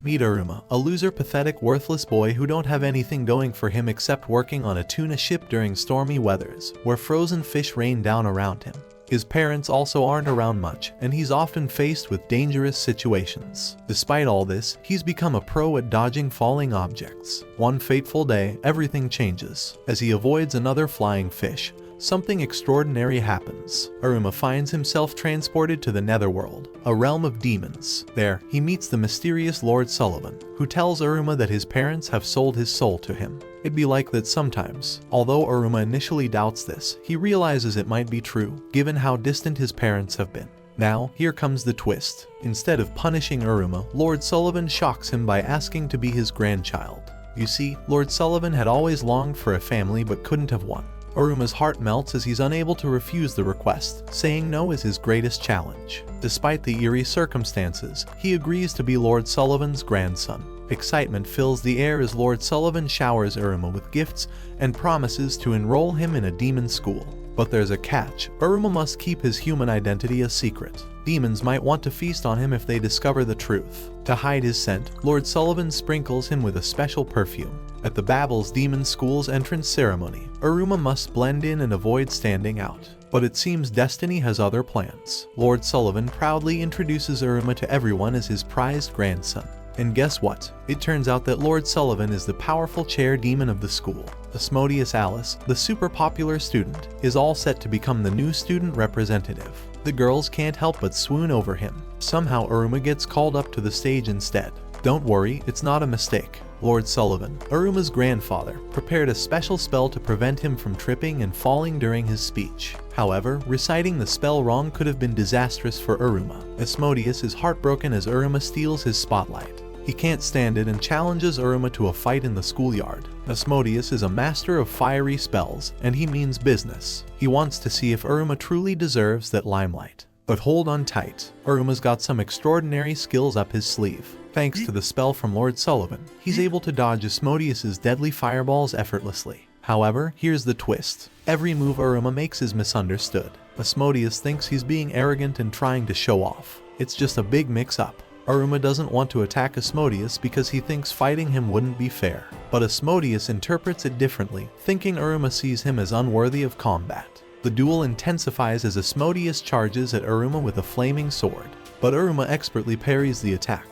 Meet Aruma, a loser, pathetic, worthless boy who don't have anything going for him except working on a tuna ship during stormy weathers, where frozen fish rain down around him. His parents also aren't around much, and he's often faced with dangerous situations. Despite all this, he's become a pro at dodging falling objects. One fateful day, everything changes. As he avoids another flying fish, something extraordinary happens. Aruma finds himself transported to the Netherworld, a realm of demons. There, he meets the mysterious Lord Sullivan, who tells Aruma that his parents have sold his soul to him. It'd be like that sometimes. Although Aruma initially doubts this, he realizes it might be true, given how distant his parents have been. Now, here comes the twist. Instead of punishing Aruma, Lord Sullivan shocks him by asking to be his grandchild. You see, Lord Sullivan had always longed for a family but couldn't have one. Aruma's heart melts as he's unable to refuse the request. Saying no is his greatest challenge. Despite the eerie circumstances, he agrees to be Lord Sullivan's grandson. Excitement fills the air as Lord Sullivan showers Aruma with gifts and promises to enroll him in a demon school. But there's a catch. Aruma must keep his human identity a secret. Demons might want to feast on him if they discover the truth. To hide his scent, Lord Sullivan sprinkles him with a special perfume. At the Babel's Demon School's entrance ceremony, Aruma must blend in and avoid standing out. But it seems destiny has other plans. Lord Sullivan proudly introduces Aruma to everyone as his prized grandson. And guess what? It turns out that Lord Sullivan is the powerful chair demon of the school. Asmodeus Alice, the super popular student, is all set to become the new student representative. The girls can't help but swoon over him. Somehow Aruma gets called up to the stage instead. Don't worry, it's not a mistake. Lord Sullivan, Aruma's grandfather, prepared a special spell to prevent him from tripping and falling during his speech. However, reciting the spell wrong could have been disastrous for Aruma. Asmodeus is heartbroken as Aruma steals his spotlight. He can't stand it and challenges Aruma to a fight in the schoolyard. Asmodeus is a master of fiery spells, and he means business. He wants to see if Aruma truly deserves that limelight. But hold on tight, Aruma's got some extraordinary skills up his sleeve. Thanks to the spell from Lord Sullivan, he's able to dodge Asmodeus's deadly fireballs effortlessly. However, here's the twist. Every move Aruma makes is misunderstood. Asmodeus thinks he's being arrogant and trying to show off. It's just a big mix-up. Aruma doesn't want to attack Asmodeus because he thinks fighting him wouldn't be fair. But Asmodeus interprets it differently, thinking Aruma sees him as unworthy of combat. The duel intensifies as Asmodeus charges at Aruma with a flaming sword. But Aruma expertly parries the attack,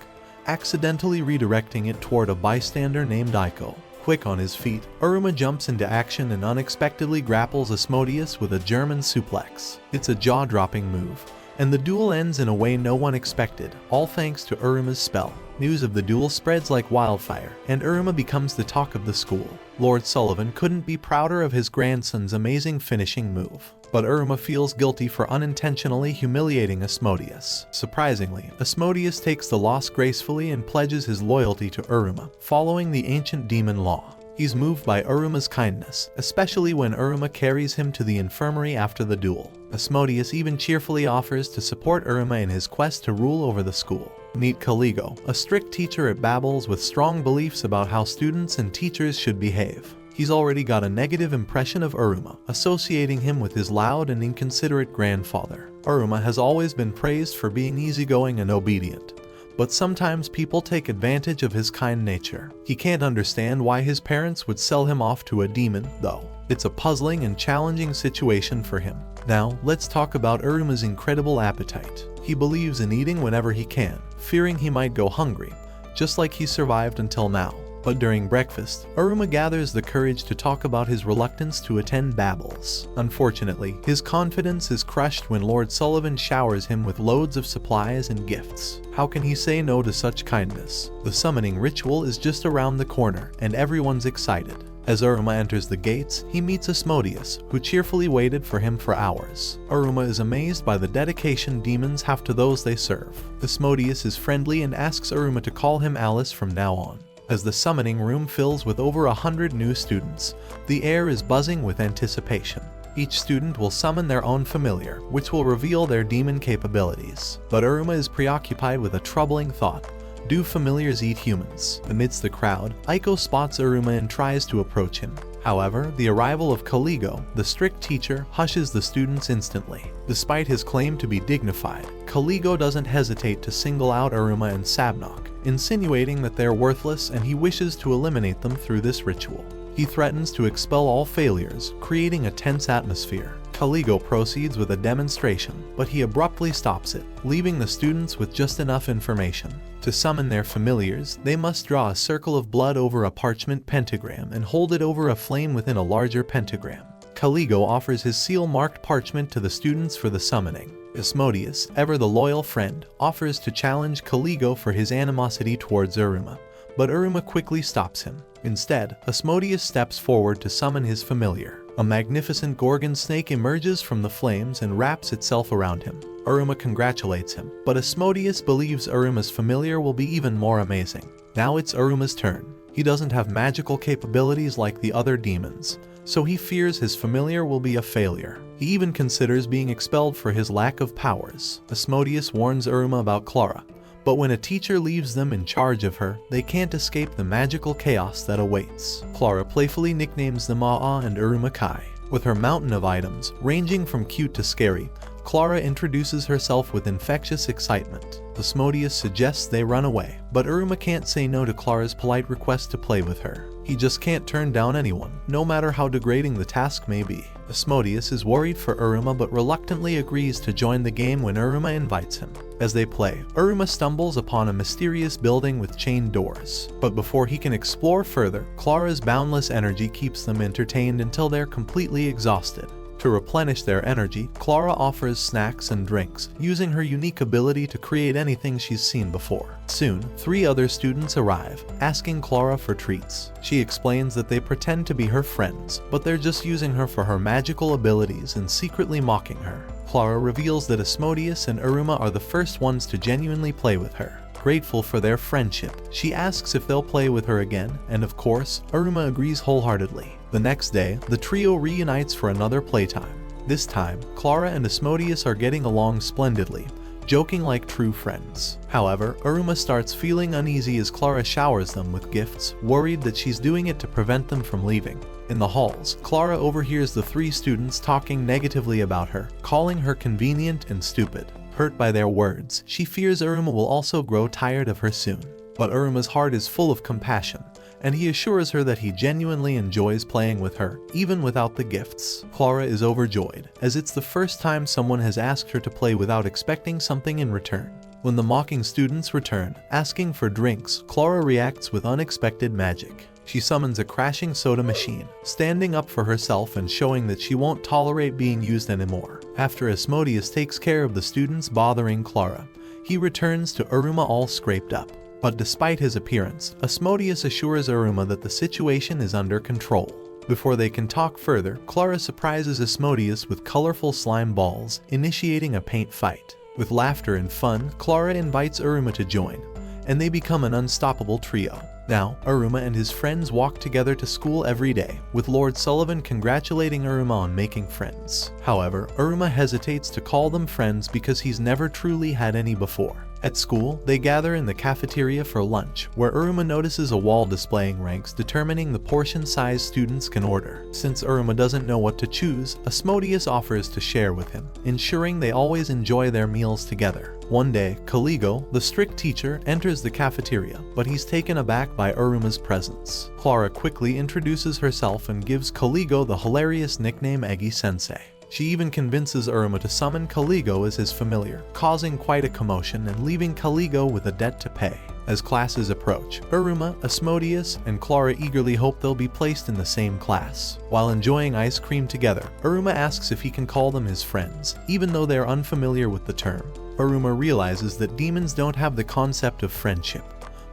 accidentally redirecting it toward a bystander named Aiko. Quick on his feet, Aruma jumps into action and unexpectedly grapples Asmodeus with a German suplex. It's a jaw-dropping move, and the duel ends in a way no one expected, all thanks to Aruma's spell. News of the duel spreads like wildfire, and Aruma becomes the talk of the school. Lord Sullivan couldn't be prouder of his grandson's amazing finishing move. But Aruma feels guilty for unintentionally humiliating Asmodeus. Surprisingly, Asmodeus takes the loss gracefully and pledges his loyalty to Aruma, following the ancient demon law. He's moved by Aruma's kindness, especially when Aruma carries him to the infirmary after the duel. Asmodeus even cheerfully offers to support Aruma in his quest to rule over the school. Meet Caligo, a strict teacher at Babel's with strong beliefs about how students and teachers should behave. He's already got a negative impression of Aruma, associating him with his loud and inconsiderate grandfather. Aruma has always been praised for being easygoing and obedient, but sometimes people take advantage of his kind nature. He can't understand why his parents would sell him off to a demon, though. It's a puzzling and challenging situation for him. Now, let's talk about Aruma's incredible appetite. He believes in eating whenever he can, fearing he might go hungry, just like he survived until now. But during breakfast, Aruma gathers the courage to talk about his reluctance to attend Babel's. Unfortunately, his confidence is crushed when Lord Sullivan showers him with loads of supplies and gifts. How can he say no to such kindness? The summoning ritual is just around the corner, and everyone's excited. As Aruma enters the gates, he meets Asmodeus, who cheerfully waited for him for hours. Aruma is amazed by the dedication demons have to those they serve. Asmodeus is friendly and asks Aruma to call him Alice from now on. As the summoning room fills with over 100 new students, the air is buzzing with anticipation. Each student will summon their own familiar, which will reveal their demon capabilities. But Aruma is preoccupied with a troubling thought. Do familiars eat humans? Amidst the crowd, Aiko spots Aruma and tries to approach him. However, the arrival of Caligo, the strict teacher, hushes the students instantly. Despite his claim to be dignified, Caligo doesn't hesitate to single out Aruma and Sabnok, insinuating that they're worthless and he wishes to eliminate them through this ritual. He threatens to expel all failures, creating a tense atmosphere. Caligo proceeds with a demonstration, but he abruptly stops it, leaving the students with just enough information. To summon their familiars, they must draw a circle of blood over a parchment pentagram and hold it over a flame within a larger pentagram. Caligo offers his seal-marked parchment to the students for the summoning. Asmodeus, ever the loyal friend, offers to challenge Caligo for his animosity towards Aruma, but Aruma quickly stops him. Instead, Asmodeus steps forward to summon his familiar. A magnificent gorgon snake emerges from the flames and wraps itself around him. Aruma congratulates him, but Asmodeus believes Aruma's familiar will be even more amazing. Now it's Aruma's turn. He doesn't have magical capabilities like the other demons, so he fears his familiar will be a failure. He even considers being expelled for his lack of powers. Asmodeus warns Aruma about Clara, but when a teacher leaves them in charge of her, they can't escape the magical chaos that awaits. Clara playfully nicknames them Aa and Aruma Kai. With her mountain of items, ranging from cute to scary, Clara introduces herself with infectious excitement. Asmodeus suggests they run away, but Aruma can't say no to Clara's polite request to play with her. He just can't turn down anyone, no matter how degrading the task may be. Asmodeus is worried for Aruma but reluctantly agrees to join the game when Aruma invites him. As they play, Aruma stumbles upon a mysterious building with chained doors. But before he can explore further, Clara's boundless energy keeps them entertained until they're completely exhausted. To replenish their energy, Clara offers snacks and drinks, using her unique ability to create anything she's seen before. Soon, 3 other students arrive, asking Clara for treats. She explains that they pretend to be her friends, but they're just using her for her magical abilities and secretly mocking her. Clara reveals that Asmodeus and Aruma are the first ones to genuinely play with her. Grateful for their friendship, she asks if they'll play with her again, and of course, Aruma agrees wholeheartedly. The next day, the trio reunites for another playtime. This time, Clara and Asmodeus are getting along splendidly, joking like true friends. However, Aruma starts feeling uneasy as Clara showers them with gifts, worried that she's doing it to prevent them from leaving. In the halls, Clara overhears the 3 students talking negatively about her, calling her convenient and stupid. Hurt by their words, she fears Aruma will also grow tired of her soon. But Aruma's heart is full of compassion, and he assures her that he genuinely enjoys playing with her, even without the gifts. Clara is overjoyed, as it's the first time someone has asked her to play without expecting something in return. When the mocking students return, asking for drinks, Clara reacts with unexpected magic. She summons a crashing soda machine, standing up for herself and showing that she won't tolerate being used anymore. After Asmodeus takes care of the students bothering Clara, he returns to Aruma all scraped up. But despite his appearance, Asmodeus assures Aruma that the situation is under control. Before they can talk further, Clara surprises Asmodeus with colorful slime balls, initiating a paint fight. With laughter and fun, Clara invites Aruma to join, and they become an unstoppable trio. Now, Aruma and his friends walk together to school every day, with Lord Sullivan congratulating Aruma on making friends. However, Aruma hesitates to call them friends because he's never truly had any before. At school, they gather in the cafeteria for lunch, where Aruma notices a wall displaying ranks determining the portion size students can order. Since Aruma doesn't know what to choose, Asmodeus offers to share with him, ensuring they always enjoy their meals together. One day, Caligo, the strict teacher, enters the cafeteria, but he's taken aback by Aruma's presence. Clara quickly introduces herself and gives Caligo the hilarious nickname Eggy-sensei. She even convinces Aruma to summon Caligo as his familiar, causing quite a commotion and leaving Caligo with a debt to pay. As classes approach, Aruma, Asmodeus, and Clara eagerly hope they'll be placed in the same class. While enjoying ice cream together, Aruma asks if he can call them his friends, even though they're unfamiliar with the term. Aruma realizes that demons don't have the concept of friendship,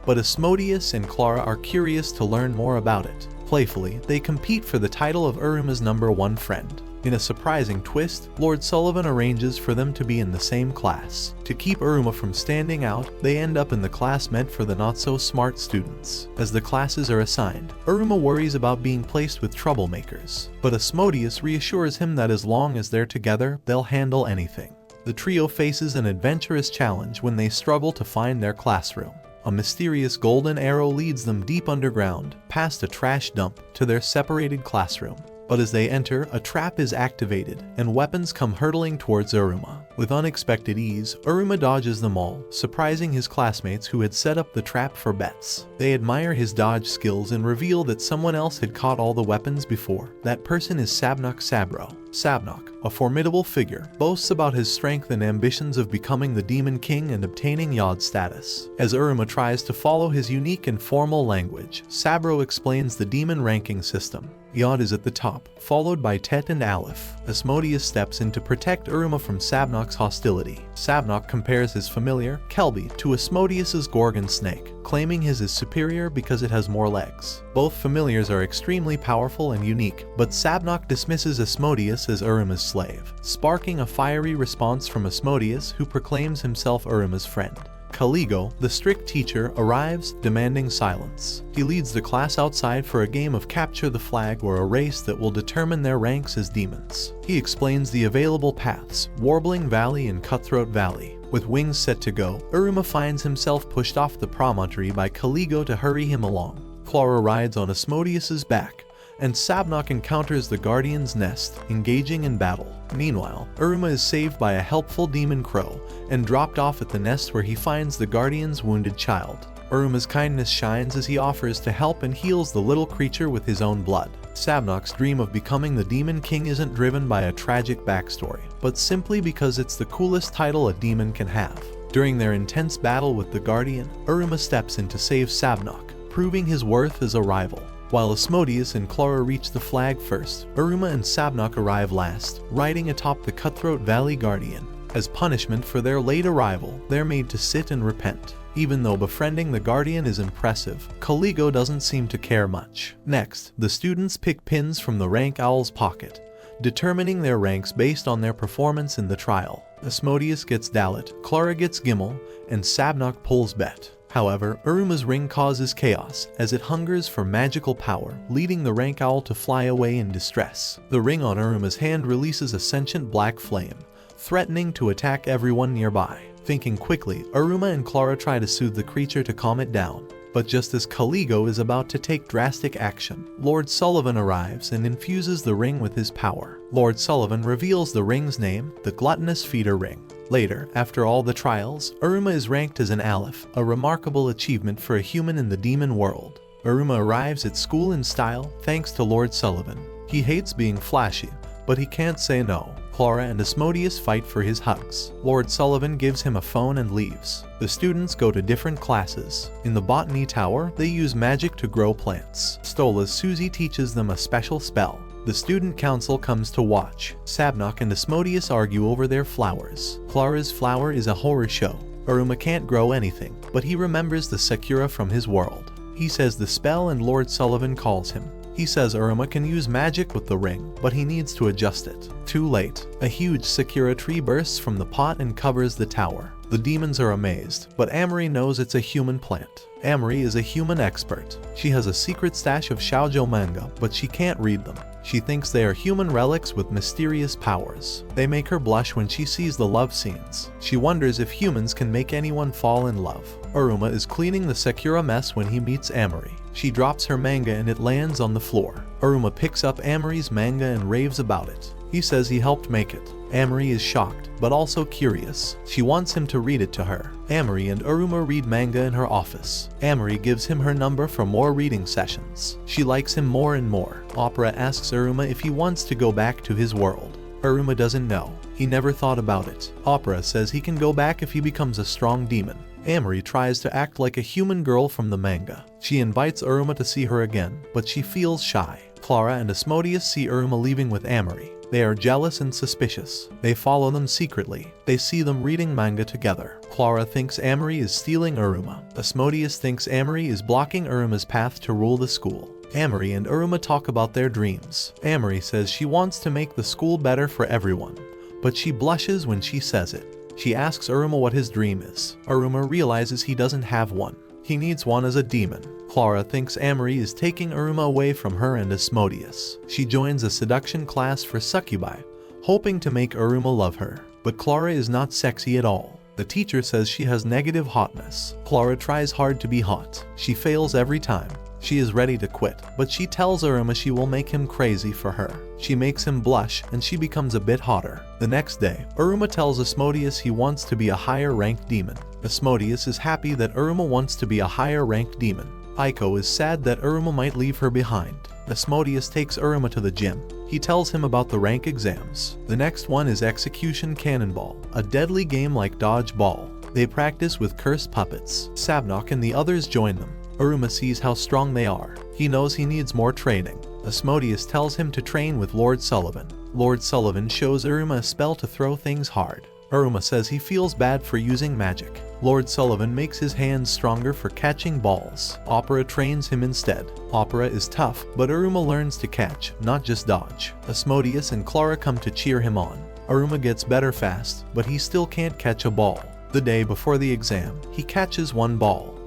but Asmodeus and Clara are curious to learn more about it. Playfully, they compete for the title of Aruma's #1 friend. In a surprising twist, Lord Sullivan arranges for them to be in the same class. To keep Aruma from standing out, they end up in the class meant for the not-so-smart students. As the classes are assigned, Aruma worries about being placed with troublemakers, but Asmodeus reassures him that as long as they're together, they'll handle anything. The trio faces an adventurous challenge when they struggle to find their classroom. A mysterious golden arrow leads them deep underground, past a trash dump, to their separated classroom. But as they enter, a trap is activated, and weapons come hurtling towards Uruma. With unexpected ease, Uruma dodges them all, surprising his classmates who had set up the trap for bets. They admire his dodge skills and reveal that someone else had caught all the weapons before. That person is Sabnok Sabro. Sabnok, a formidable figure, boasts about his strength and ambitions of becoming the Demon King and obtaining Yod status. As Uruma tries to follow his unique and formal language, Sabro explains the demon ranking system. Yod is at the top, followed by Tet and Aleph. Asmodeus steps in to protect Uruma from Sabnok's hostility. Sabnok compares his familiar, Kelby, to Asmodeus's Gorgon snake, claiming his is superior because it has more legs. Both familiars are extremely powerful and unique, but Sabnok dismisses Asmodeus as Uruma's slave, sparking a fiery response from Asmodeus, who proclaims himself Uruma's friend. Caligo, the strict teacher, arrives, demanding silence. He leads the class outside for a game of capture the flag or a race that will determine their ranks as demons. He explains the available paths, Warbling Valley and Cutthroat Valley. With wings set to go, Uruma finds himself pushed off the promontory by Caligo to hurry him along. Clara rides on Asmodeus's back, and Sabnok encounters the Guardian's nest, engaging in battle. Meanwhile, Uruma is saved by a helpful demon crow and dropped off at the nest where he finds the Guardian's wounded child. Uruma's kindness shines as he offers to help and heals the little creature with his own blood. Sabnok's dream of becoming the Demon King isn't driven by a tragic backstory, but simply because it's the coolest title a demon can have. During their intense battle with the Guardian, Uruma steps in to save Sabnok, proving his worth as a rival. While Asmodeus and Clara reach the flag first, Uruma and Sabnok arrive last, riding atop the Cutthroat Valley Guardian. As punishment for their late arrival, they're made to sit and repent. Even though befriending the Guardian is impressive, Caligo doesn't seem to care much. Next, the students pick pins from the rank owl's pocket, determining their ranks based on their performance in the trial. Asmodeus gets Dalit, Clara gets Gimel, and Sabnok pulls Bet. However, Uruma's ring causes chaos as it hungers for magical power, leading the rank owl to fly away in distress. The ring on Uruma's hand releases a sentient black flame, threatening to attack everyone nearby. Thinking quickly, Uruma and Clara try to soothe the creature to calm it down. But just as Caligo is about to take drastic action, Lord Sullivan arrives and infuses the ring with his power. Lord Sullivan reveals the ring's name, the Gluttonous Feeder Ring. Later, after all the trials, Uruma is ranked as an Aleph, a remarkable achievement for a human in the demon world. Uruma arrives at school in style thanks to Lord Sullivan. He hates being flashy, but he can't say no. Clara and Asmodeus fight for his hugs. Lord Sullivan gives him a phone and leaves. The students go to different classes. In the botany tower, they use magic to grow plants. Stola's Susie teaches them a special spell. The student council comes to watch. Sabnok and Asmodeus argue over their flowers. Clara's flower is a horror show. Uruma can't grow anything, but he remembers the Sakura from his world. He says the spell and Lord Sullivan calls him. He says Uruma can use magic with the ring, but he needs to adjust it. Too late. A huge Sakura tree bursts from the pot and covers the tower. The demons are amazed, but Amory knows it's a human plant. Amory is a human expert. She has a secret stash of shoujo manga, but she can't read them. She thinks they are human relics with mysterious powers. They make her blush when she sees the love scenes. She wonders if humans can make anyone fall in love. Uruma is cleaning the Sakura mess when he meets Amory. She drops her manga and it lands on the floor. Uruma picks up Amory's manga and raves about it. He says he helped make it. Amory is shocked, but also curious. She wants him to read it to her. Amory and Uruma read manga in her office. Amory gives him her number for more reading sessions. She likes him more and more. Opera asks Uruma if he wants to go back to his world. Uruma doesn't know. He never thought about it. Opera says he can go back if he becomes a strong demon. Amory tries to act like a human girl from the manga. She invites Uruma to see her again, but she feels shy. Clara and Asmodeus see Uruma leaving with Amory. They are jealous and suspicious. They follow them secretly. They see them reading manga together. Clara thinks Amory is stealing Uruma. Asmodeus thinks Amory is blocking Uruma's path to rule the school. Amory and Uruma talk about their dreams. Amory says she wants to make the school better for everyone, but she blushes when she says it. She asks Uruma what his dream is. Uruma realizes he doesn't have one. He needs one as a demon. Clara thinks Amory is taking Uruma away from her and Asmodeus. She joins a seduction class for succubi, hoping to make Uruma love her. But Clara is not sexy at all. The teacher says she has negative hotness. Clara tries hard to be hot. She fails every time. She is ready to quit, but she tells Iruma she will make him crazy for her. She makes him blush, and she becomes a bit hotter. The next day, Iruma tells Asmodeus he wants to be a higher-ranked demon. Asmodeus is happy that Iruma wants to be a higher-ranked demon. Aiko is sad that Iruma might leave her behind. Asmodeus takes Iruma to the gym. He tells him about the rank exams. The next one is Execution Cannonball, a deadly game like dodgeball. They practice with cursed puppets. Sabnok and the others join them. Iruma sees how strong they are. He knows he needs more training. Asmodeus tells him to train with Lord Sullivan. Lord Sullivan shows Iruma a spell to throw things hard. Iruma says he feels bad for using magic. Lord Sullivan makes his hands stronger for catching balls. Opera trains him instead. Opera is tough, but Iruma learns to catch, not just dodge. Asmodeus and Clara come to cheer him on. Iruma gets better fast, but he still can't catch a ball. The day before the exam, he catches one ball.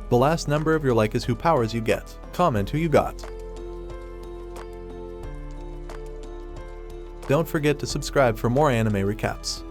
The last number of your like is who powers you get. Comment who you got. Don't forget to subscribe for more anime recaps.